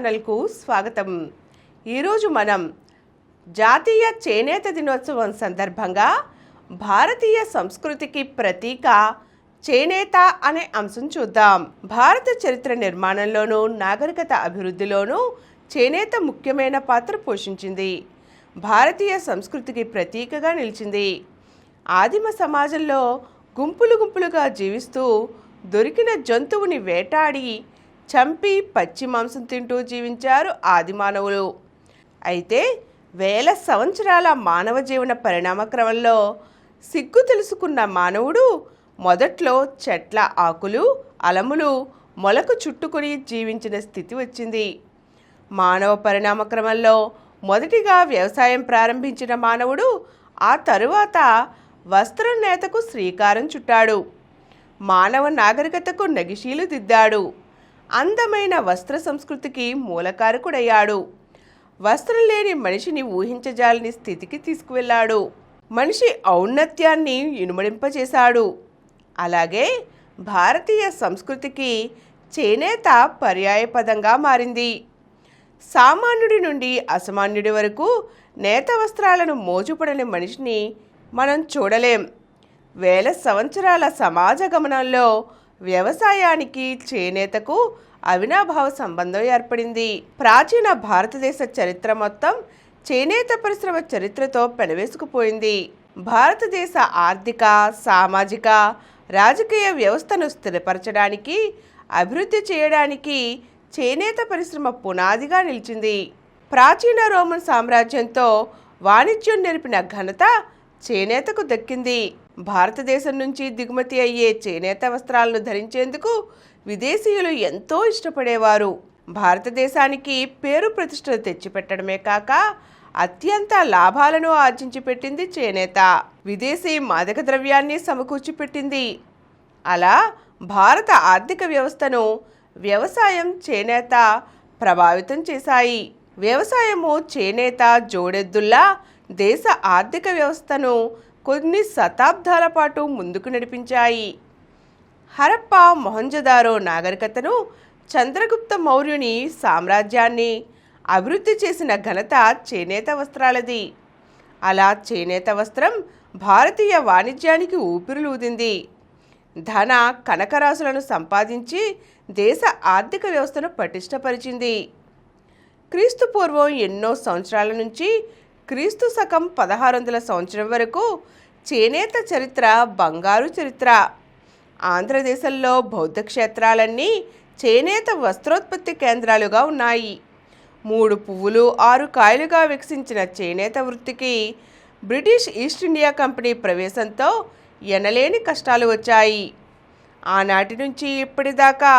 ఛానల్కు స్వాగతం. ఈరోజు మనం జాతీయ చేనేత దినోత్సవం సందర్భంగా భారతీయ సంస్కృతికి ప్రతీక చేనేత అనే అంశం చూద్దాం. భారత చరిత్ర నిర్మాణంలోనూ నాగరికత అభివృద్ధిలోనూ చేనేత ముఖ్యమైన పాత్ర పోషించింది. భారతీయ సంస్కృతికి ప్రతీకగా నిలిచింది. ఆదిమ సమాజంలో గుంపులు గుంపులుగా జీవిస్తూ దొరికిన జంతువుని వేటాడి చంపి పచ్చి మాంసం తింటూ జీవించారు ఆదిమానవులు. అయితే వేల సంవత్సరాల మానవ జీవన పరిణామ క్రమంలో సిగ్గు తెలుసుకున్న మానవుడు మొదట్లో చెట్ల ఆకులు అలములు మొలకు చుట్టుకొని జీవించిన స్థితి వచ్చింది. మానవ పరిణామ క్రమంలో మొదటిగా వ్యవసాయం ప్రారంభించిన మానవుడు ఆ తరువాత వస్త్రం నేతకు శ్రీకారం చుట్టాడు. మానవ నాగరికతకు నగిశీలు దిద్దాడు. అందమైన వస్త్ర సంస్కృతికి మూలకారకుడయ్యాడు. వస్త్రం లేని మనిషిని ఊహించజాలని స్థితికి తీసుకువెళ్ళాడు. మనిషి ఔన్నత్యాన్ని ఇనుమడింపచేశాడు. అలాగే భారతీయ సంస్కృతికి చేనేత పర్యాయపదంగా మారింది. సామాన్యుడి నుండి అసామాన్యుడి వరకు నేత వస్త్రాలను మోజుపడని మనిషిని మనం చూడలేం. వేల సంవత్సరాల సమాజ గమనంలో వ్యవసాయానికి చేనేతకు అవినాభావ సంబంధం ఏర్పడింది. ప్రాచీన భారతదేశ చరిత్ర మొత్తం చేనేత పరిశ్రమ చరిత్రతో పెనవేసుకుపోయింది. భారతదేశ ఆర్థిక సామాజిక రాజకీయ వ్యవస్థను స్థిరపరచడానికి అభివృద్ధి చేయడానికి చేనేత పరిశ్రమ పునాదిగా నిలిచింది. ప్రాచీన రోమన్ సామ్రాజ్యంతో వాణిజ్యం నెరిపిన ఘనత చేనేతకు దక్కింది. భారతదేశం నుంచి దిగుమతి అయ్యే చేనేత వస్త్రాలను ధరించేందుకు విదేశీయులు ఎంతో ఇష్టపడేవారు. భారతదేశానికి పేరు ప్రతిష్టలు తెచ్చిపెట్టడమే కాక అత్యంత లాభాలను ఆర్జించి పెట్టింది చేనేత. విదేశీ మాదక ద్రవ్యాన్ని సమకూర్చిపెట్టింది. అలా భారత ఆర్థిక వ్యవస్థను వ్యవసాయం చేనేత ప్రభావితం చేశాయి. వ్యవసాయము చేనేత జోడెద్దుల్లా దేశ ఆర్థిక వ్యవస్థను కొన్ని శతాబ్దాల పాటు ముందుకు నడిపించాయి. హరప్ప మొహంజదారో నాగరికతను చంద్రగుప్త మౌర్యుని సామ్రాజ్యాన్ని అభివృద్ధి చేసిన ఘనత చేనేత వస్త్రాలది. అలా చేనేత వస్త్రం భారతీయ వాణిజ్యానికి ఊపిరులూదింది. ధన కనకరాశులను సంపాదించి దేశ ఆర్థిక వ్యవస్థను పటిష్టపరిచింది. క్రీస్తు పూర్వం ఎన్నో సంవత్సరాల నుంచి క్రీస్తు శకం 1600 సంవత్సరం వరకు చేనేత చరిత్ర బంగారు చరిత్ర. ఆంధ్రదేశంలో బౌద్ధ క్షేత్రాలన్నీ చేనేత వస్త్రోత్పత్తి కేంద్రాలుగా ఉన్నాయి. 3 పువ్వులు 6 కాయలుగా వికసించిన చేనేత వృత్తికి బ్రిటిష్ ఈస్ట్ ఇండియా కంపెనీ ప్రవేశంతో ఎనలేని కష్టాలు వచ్చాయి. ఆనాటి నుంచి ఇప్పటిదాకా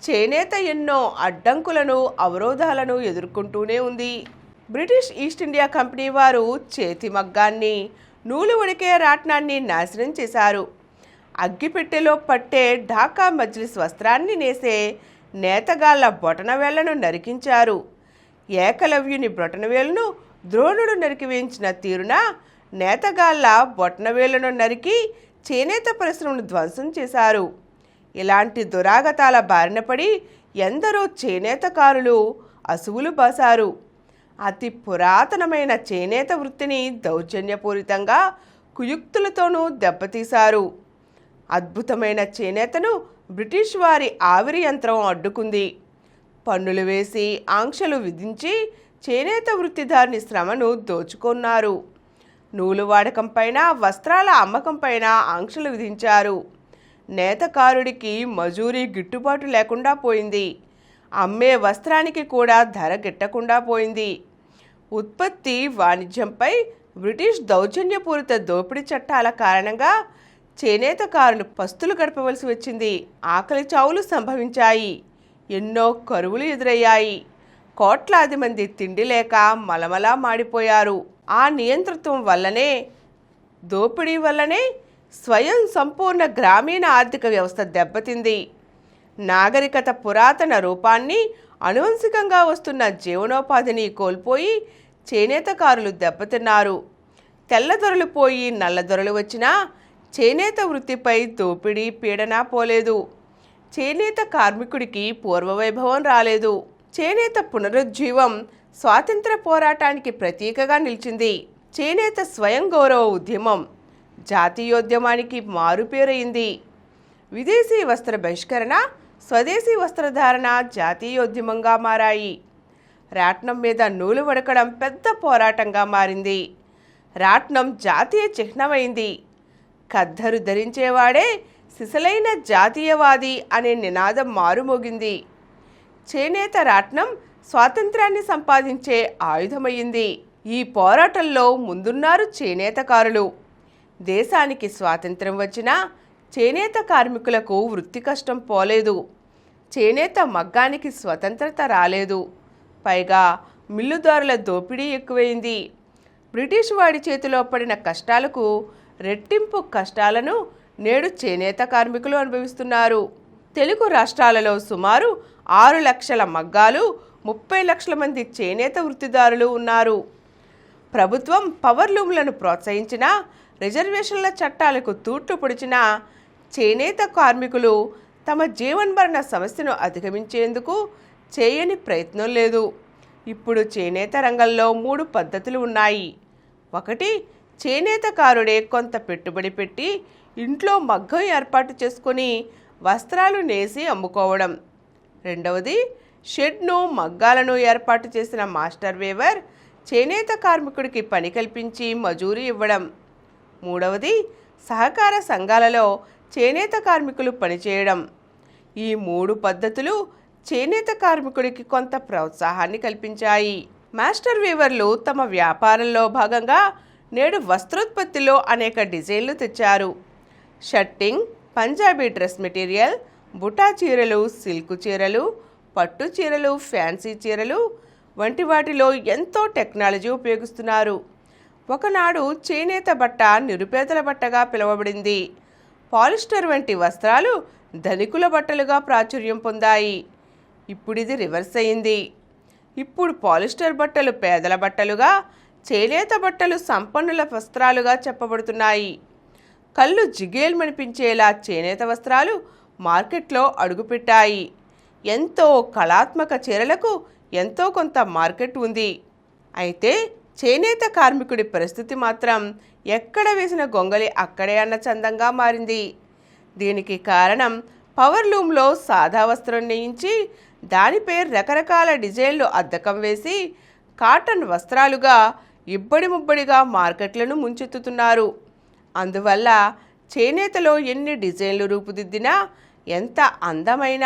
చేనేత ఎన్నో అడ్డంకులను అవరోధాలను ఎదుర్కొంటూనే ఉంది. బ్రిటిష్ ఈస్ట్ ఇండియా కంపెనీ వారు చేతి మగ్గాన్ని నూలు వడికే రాట్నాన్ని నాశనం చేశారు. అగ్గిపెట్టెలో పట్టే ఢాకా మజ్లిస్ వస్త్రాన్ని నేసే నేతగాళ్ల బొటనవేళ్లను నరికించారు. ఏకలవ్యుని బొటనవేలును ద్రోణుడు నరికివేయించిన తీరున నేతగాళ్ల బొటనవేళ్లను నరికి చేనేత పరిశ్రమను ధ్వంసం చేశారు. ఇలాంటి దురాగతాల బారిన పడి ఎందరో చేనేతకారులు అసువులు బాసారు. అతి పురాతనమైన చేనేత వృత్తిని దౌర్జన్యపూరితంగా కుయుక్తులతోనూ దెబ్బతీశారు. అద్భుతమైన చేనేతను బ్రిటిష్ వారి ఆవిరి యంత్రం అడ్డుకుంది. పన్నులు వేసి ఆంక్షలు విధించి చేనేత వృత్తిదారుని శ్రమను దోచుకున్నారు. నూలు వాడకం పైన వస్త్రాల అమ్మకం పైన ఆంక్షలు విధించారు. నేతకారుడికి మజూరీ గిట్టుబాటు లేకుండా పోయింది. అమ్మే వస్త్రానికి కూడా ధర గిట్టకుండా పోయింది. ఉత్పత్తి వాణిజ్యంపై బ్రిటిష్ దౌర్జన్యపూరిత దోపిడీ చట్టాల కారణంగా చేనేతకారులు పస్తులు గడపవలసి వచ్చింది. ఆకలి చావులు సంభవించాయి. ఎన్నో కరువులు ఎదురయ్యాయి. కోట్లాది మంది తిండి లేక మలమలా మాడిపోయారు. ఆ నియంతృత్వం వల్లనే దోపిడీ వల్లనే స్వయం సంపూర్ణ గ్రామీణ ఆర్థిక వ్యవస్థ దెబ్బతింది. నాగరికత పురాతన రూపాన్ని అనువంశికంగా వస్తున్న జీవనోపాధిని కోల్పోయి చేనేతకారులు దెబ్బతిన్నారు. తెల్లదొరలు పోయి నల్లదొరలు వచ్చినా చేనేత వృత్తిపై దోపిడీ పీడన పోలేదు. చేనేత కార్మికుడికి పూర్వవైభవం రాలేదు. చేనేత పునరుజ్జీవం స్వాతంత్ర పోరాటానికి ప్రతీకగా నిలిచింది. చేనేత స్వయం గౌరవ ఉద్యమం జాతీయోద్యమానికి మారుపేరైంది. విదేశీ వస్త్ర బహిష్కరణ, స్వదేశీ వస్త్రధారణ జాతీయోద్యమంగా మారాయి. రాట్నం మీద నూలు వడకడం పెద్ద పోరాటంగా మారింది. రాట్నం జాతీయ చిహ్నమైంది. ఖద్దరు ధరించేవాడే సిసలైన జాతీయవాది అనే నినాదం మారుమోగింది. చేనేత రాట్నం స్వాతంత్రాన్ని సంపాదించే ఆయుధమయ్యింది. ఈ పోరాటంలో ముందున్నారు చేనేతకారులు. దేశానికి స్వాతంత్రం వచ్చినా చేనేత కార్మికులకు వృత్తి కష్టం పోలేదు. చేనేత మగ్గానికి స్వతంత్రత రాలేదు. పైగా మిల్లుదారుల దోపిడీ ఎక్కువైంది. బ్రిటిష్ వాడి చేతిలో పడిన కష్టాలకు రెట్టింపు కష్టాలను నేడు చేనేత కార్మికులు అనుభవిస్తున్నారు. తెలుగు రాష్ట్రాలలో సుమారు 6 లక్షల మగ్గాలు, 30 లక్షల మంది చేనేత వృత్తిదారులు ఉన్నారు. ప్రభుత్వం పవర్లూమ్లను ప్రోత్సహించినా, రిజర్వేషన్ల చట్టాలకు తూట్లు పొడిచినా చేనేత కార్మికులు తమ జీవన్మరణ సమస్యను అధిగమించేందుకు చేయని ప్రయత్నం లేదు. ఇప్పుడు చేనేత రంగంలో 3 పద్ధతులు ఉన్నాయి. 1. చేనేతకారుడే కొంత పెట్టుబడి పెట్టి ఇంట్లో మగ్గం ఏర్పాటు చేసుకొని వస్త్రాలు నేసి అమ్ముకోవడం. 2. షెడ్ను, మగ్గాలను ఏర్పాటు చేసిన మాస్టర్ వేవర్ చేనేత కార్మికుడికి పని కల్పించి మజూరీ ఇవ్వడం. 3. సహకార సంఘాలలో చేనేత కార్మికులు పనిచేయడం. ఈ 3 పద్ధతులు చేనేత కార్మికుడికి కొంత ప్రోత్సాహాన్ని కల్పించాయి. మాస్టర్ వీవర్లు తమ వ్యాపారంలో భాగంగా నేడు వస్త్రోత్పత్తిలో అనేక డిజైన్లు తెచ్చారు. షర్టింగ్, పంజాబీ డ్రెస్ మెటీరియల్, బుటా చీరలు, సిల్క్ చీరలు, పట్టు చీరలు, ఫ్యాన్సీ చీరలు వంటి వాటిలో ఎంతో టెక్నాలజీ ఉపయోగిస్తున్నారు. ఒకనాడు చేనేత బట్ట నిరుపేదల బట్టగా పిలువబడింది. పాలిస్టర్ వంటి వస్త్రాలు ధనికుల బట్టలుగా ప్రాచుర్యం పొందాయి. ఇప్పుడు ఇది రివర్స్ అయింది. ఇప్పుడు పాలిస్టర్ బట్టలు పేదల బట్టలుగా, చేనేత బట్టలు సంపన్నుల వస్త్రాలుగా చెప్పబడుతున్నాయి. కళ్ళు జిగేల్మనిపించేలా చేనేత వస్త్రాలు మార్కెట్లో అడుగుపెట్టాయి. ఎంతో కళాత్మక చీరలకు ఎంతో కొంత మార్కెట్ ఉంది. అయితే చేనేత కార్మికుడి పరిస్థితి మాత్రం ఎక్కడ వేసిన గొంగలి అక్కడే అన్న చందంగా మారింది. దీనికి కారణం పవర్లూమ్లో సాదా వస్త్రం నేయించి దానిపై రకరకాల డిజైన్లు అద్దకం వేసి కాటన్ వస్త్రాలుగా ఇబ్బడి ముబ్బడిగా మార్కెట్లను ముంచెత్తుతున్నారు. అందువల్ల చేనేతలో ఎన్ని డిజైన్లు రూపుదిద్దినా, ఎంత అందమైన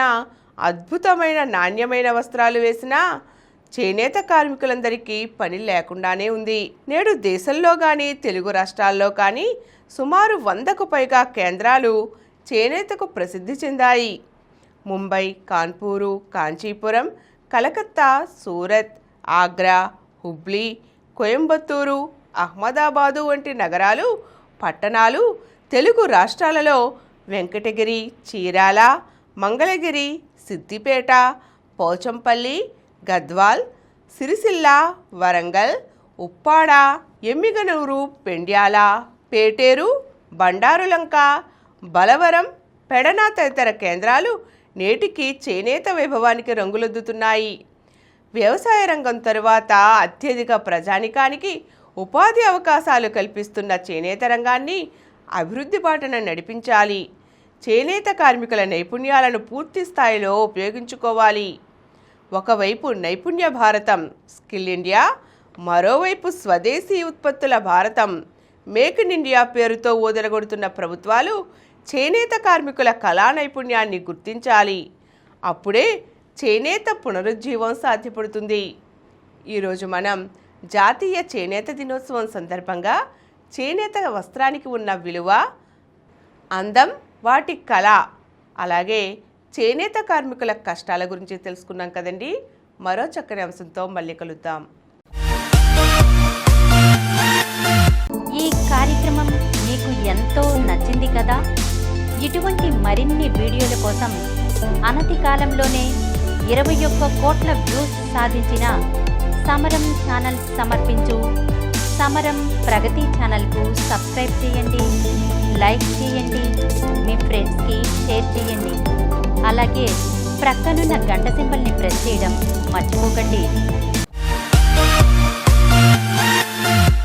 అద్భుతమైన నాణ్యమైన వస్త్రాలు వేసినా చేనేత కార్మికులందరికీ పని లేకుండానే ఉంది. నేడు దేశంలో కానీ తెలుగు రాష్ట్రాల్లో కానీ సుమారు 100కు పైగా కేంద్రాలు చేనేతకు ప్రసిద్ధి చెందాయి. ముంబై, కాన్పూరు, కాంచీపురం, కలకత్తా, సూరత్, ఆగ్రా, హుబ్లీ, కోయంబత్తూరు, అహ్మదాబాదు వంటి నగరాలు, పట్టణాలు తెలుగు రాష్ట్రాలలో వెంకటగిరి, చీరాల, మంగళగిరి, సిద్దిపేట, పోచంపల్లి, గద్వాల్, సిరిసిల్ల, వరంగల్, ఉప్పాడ, ఎమ్మిగనూరు, పెండ్యాల, పేటేరు, బండారులంక, బలవరం, పెడన తదితర కేంద్రాలు నేటికి చేనేత వైభవానికి రంగులొద్దుతున్నాయి. వ్యవసాయ రంగం తరువాత అత్యధిక ప్రజానికానికి ఉపాధి అవకాశాలు కల్పిస్తున్న చేనేత రంగాన్ని అభివృద్ధి బాటన నడిపించాలి. చేనేత కార్మికుల నైపుణ్యాలను పూర్తి స్థాయిలో ఉపయోగించుకోవాలి. ఒకవైపు నైపుణ్య భారతం, స్కిల్ ఇండియా, మరోవైపు స్వదేశీ ఉత్పత్తుల భారతం, మేక్ ఇన్ ఇండియా పేరుతో ఊదరగొడుతున్న ప్రభుత్వాలు చేనేత కార్మికుల కళా నైపుణ్యాన్ని గుర్తించాలి. అప్పుడే చేనేత పునరుజ్జీవం సాధ్యపడుతుంది. ఈరోజు మనం జాతీయ చేనేత దినోత్సవం సందర్భంగా చేనేత వస్త్రానికి ఉన్న విలువ, అందం, వాటి కళ, అలాగే చేనేత కార్మికుల కష్టాల గురించి తెలుసుకున్నాం కదండి. మరో చక్కని అంశంతో మళ్ళీ కలుద్దాం. ఈ కార్యక్రమం మీకు ఎంతో నచ్చింది కదా. ఇటువంటి మరిన్ని వీడియోల కోసం అనతి కాలంలోనే 21 కోట్ల వ్యూస్ సాధించిన సమరం ఛానల్ సమర్పించు సమరం ప్రగతి ఛానల్కు సబ్స్క్రైబ్ చేయండి, లైక్ చేయండి, మీ ఫ్రెండ్స్కి షేర్ చేయండి. అలాగే ప్రక్కనున్న గంట సింబల్ని ప్రెస్ చేయడం మర్చిపోకండి.